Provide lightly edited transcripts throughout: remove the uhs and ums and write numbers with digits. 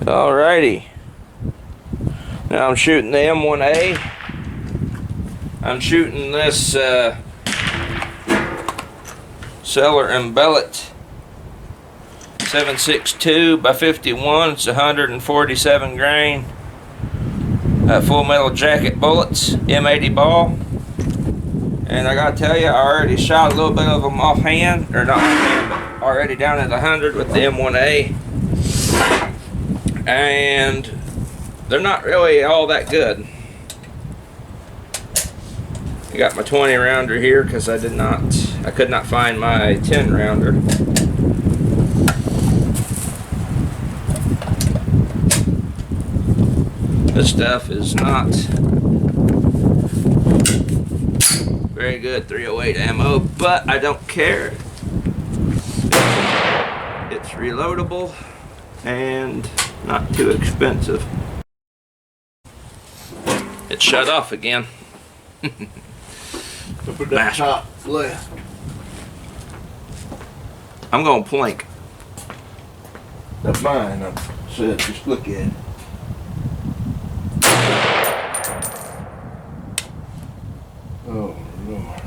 Alrighty, now I'm shooting the M1A. I'm shooting this Cellar and Bellet 762 by 51. It's 147 grain full metal jacket bullets, M80 ball. And I gotta tell you, I already shot a little bit of them offhand, or not offhand, but already down at 100 with the M1A. And they're not really all that good. I got my 20 rounder here because I could not find my 10 rounder. This stuff is not very good 308 ammo, but I don't care. It's reloadable and not too expensive. It shut off again. Put that top left. I'm gonna plink. That's mine. I said, just look at it. Oh Lord!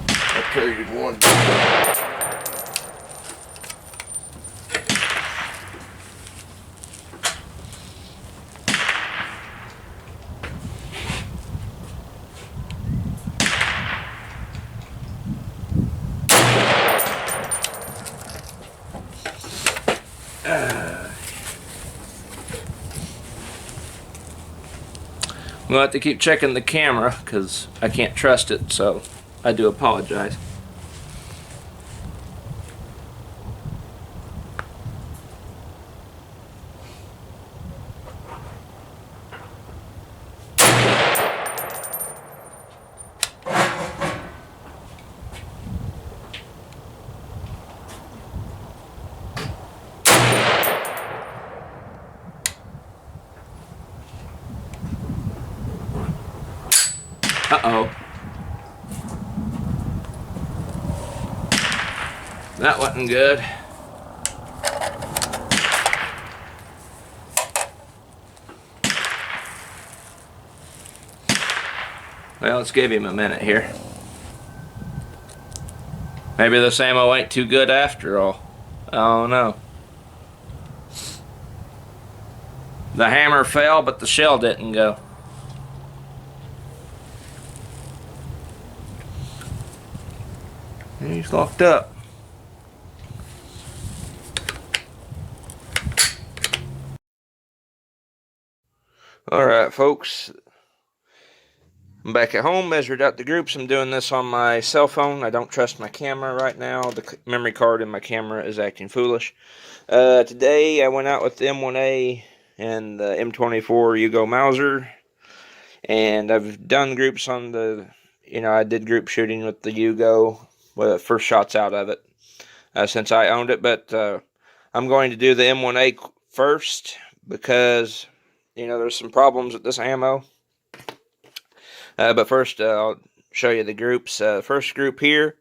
I traded one. I'm gonna have to keep checking the camera because I can't trust it, so I do apologize. Uh-oh. That wasn't good. Well, let's give him a minute here. Maybe this ammo ain't too good after all. I don't know. The hammer fell, but the shell didn't go. He's locked up. Alright folks, I'm back at home, measured out the groups. I'm doing this on my cell phone. I don't trust my camera right now. The memory card in my camera is acting foolish. Today I went out with the M1A and the M24 Hugo Mauser, and I've done groups on the, I did group shooting with the Hugo, the first shots out of it since I owned it, but I'm going to do the M1A first because there's some problems with this ammo. But first I'll show you the groups. First group here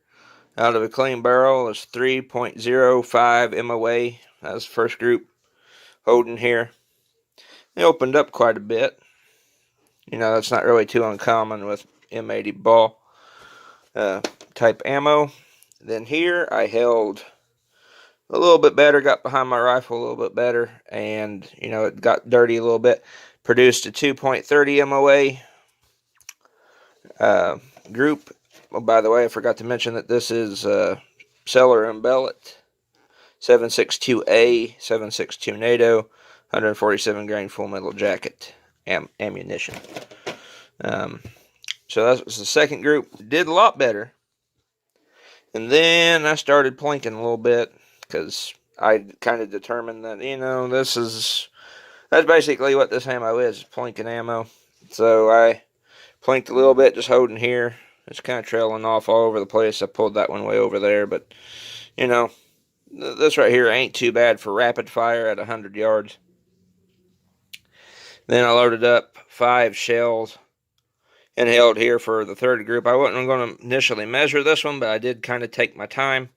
out of a clean barrel is 3.05 MOA. That's the first group holding here. They opened up quite a bit. That's not really too uncommon with M80 ball type ammo. Then here I held a little bit better, got behind my rifle a little bit better, and it got dirty a little bit. Produced a 2.30 MOA group. Oh, by the way, I forgot to mention that this is Cellar and Bellet 762A, 762 NATO, 147 grain full metal jacket ammunition. So that was the second group. Did a lot better. And then I started plinking a little bit because I kind of determined that, that's basically what this ammo is, plinking ammo. So I plinked a little bit, just holding here. It's kind of trailing off all over the place. I pulled that one way over there, but, this right here ain't too bad for rapid fire at 100 yards. Then I loaded up 5 shells and held here for the third group. I wasn't going to initially measure this one, but I did kind of take my time.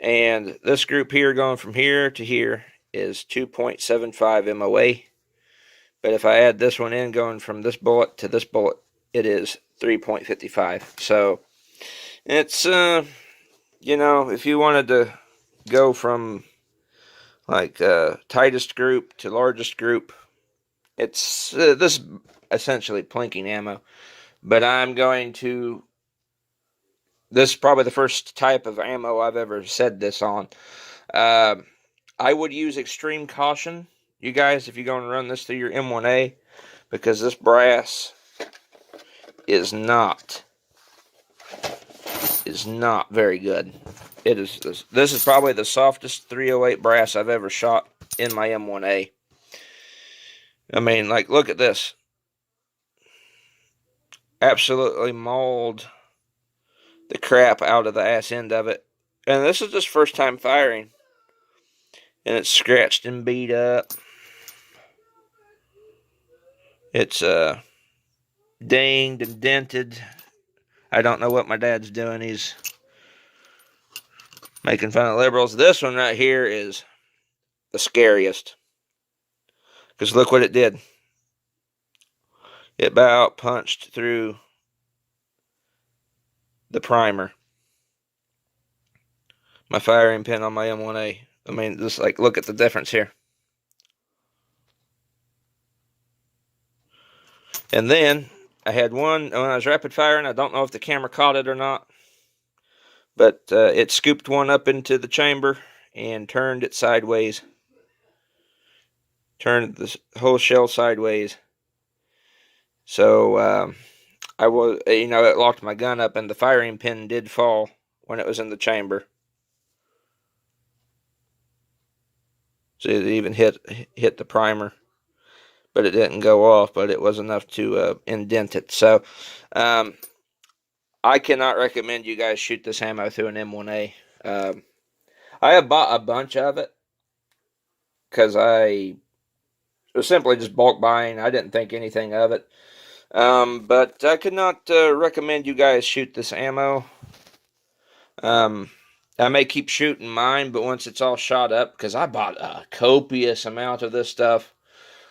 And this group here, going from here to here, is 2.75 MOA. But if I add this one in, going from this bullet to this bullet, it is 3.55. So it's, you know, if you wanted to go from like tightest group to largest group, it's this is essentially plinking ammo. But I'm going to, this is probably the first type of ammo I've ever said this on. I would use extreme caution, you guys, if you're going to run this through your M1A, because this brass is not very good. It is this is probably the softest 308 brass I've ever shot in my M1A. I mean, like, look at this. Absolutely mauled the crap out of the ass end of it. And this is just first time firing. And it's scratched and beat up. It's dinged and dented. I don't know what my dad's doing. He's making fun of liberals. This one right here is the scariest. Because look what it did. It about punched through the primer. My firing pin on my M1A. I mean, just like, look at the difference here. And then I had one when I was rapid firing. I don't know if the camera caught it or not, but it scooped one up into the chamber and turned it sideways. Turned the whole shell sideways. So I was, you know, it locked my gun up, and the firing pin did fall when it was in the chamber. So it even hit the primer, but it didn't go off. But it was enough to indent it. So I cannot recommend you guys shoot this ammo through an M1A. I have bought a bunch of it because I was simply just bulk buying. I didn't think anything of it. But I could not recommend you guys shoot this ammo. I may keep shooting mine, but once it's all shot up, because I bought a copious amount of this stuff,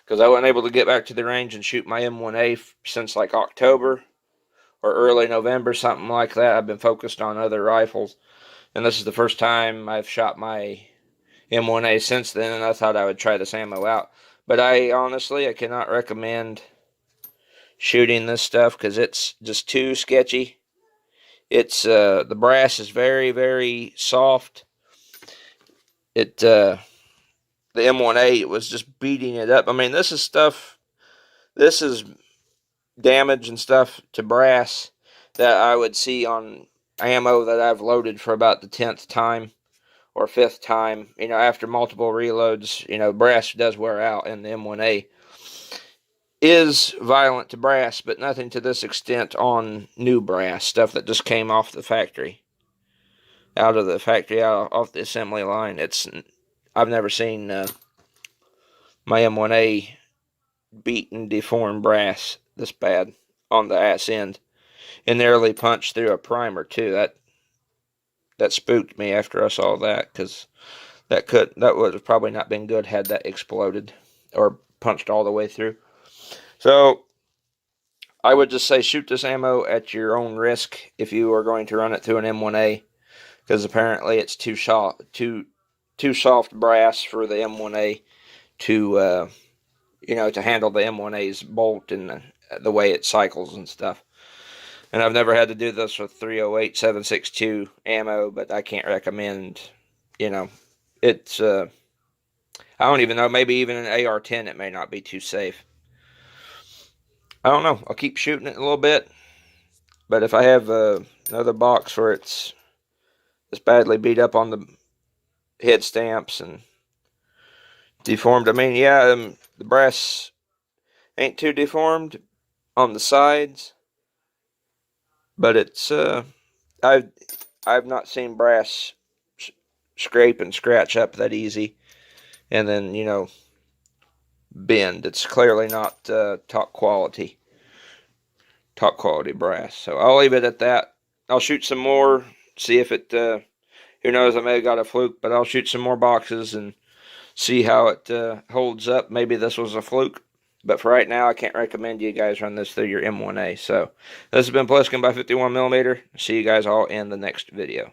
because I wasn't able to get back to the range and shoot my M1A since like October or early November, something like that. I've been focused on other rifles, and this is the first time I've shot my M1A since then, and I thought I would try this ammo out. But I honestly cannot recommend shooting this stuff because it's just too sketchy. It's the brass is very, very soft. The M1A, it was just beating it up. I mean, this is stuff, this is damage and stuff to brass that I would see on ammo that I've loaded for about the 10th time or 5th time. You know, after multiple reloads, you know, brass does wear out, and the M1A is violent to brass, but nothing to this extent on new brass, stuff that just came off the factory. Out of the factory, off the assembly line. I've never seen my M1A beaten, deformed brass this bad on the ass end. And nearly punched through a primer too. That spooked me after I saw that, because that would have probably not been good had that exploded or punched all the way through. So I would just say shoot this ammo at your own risk if you are going to run it through an M1A, because apparently it's too soft brass for the M1A to you know, to handle the M1A's bolt and the way it cycles and stuff. And I've never had to do this with 308 762 ammo, but I can't recommend, you know, it's I don't even know, maybe even an AR-10 it may not be too safe. I don't know. I'll keep shooting it a little bit. But if I have another box where it's badly beat up on the head stamps and deformed, I mean, yeah, the brass ain't too deformed on the sides. But it's, I've not seen brass scrape and scratch up that easy. And then, you know, bend. It's clearly not top quality brass. So I'll leave it at that. I'll shoot some more, see if it who knows, I may have got a fluke, but I'll shoot some more boxes and see how it holds up. Maybe this was a fluke. But for right now, I can't recommend you guys run this through your M1A. So this has been Pliskin by 51mm. See you guys all in the next video.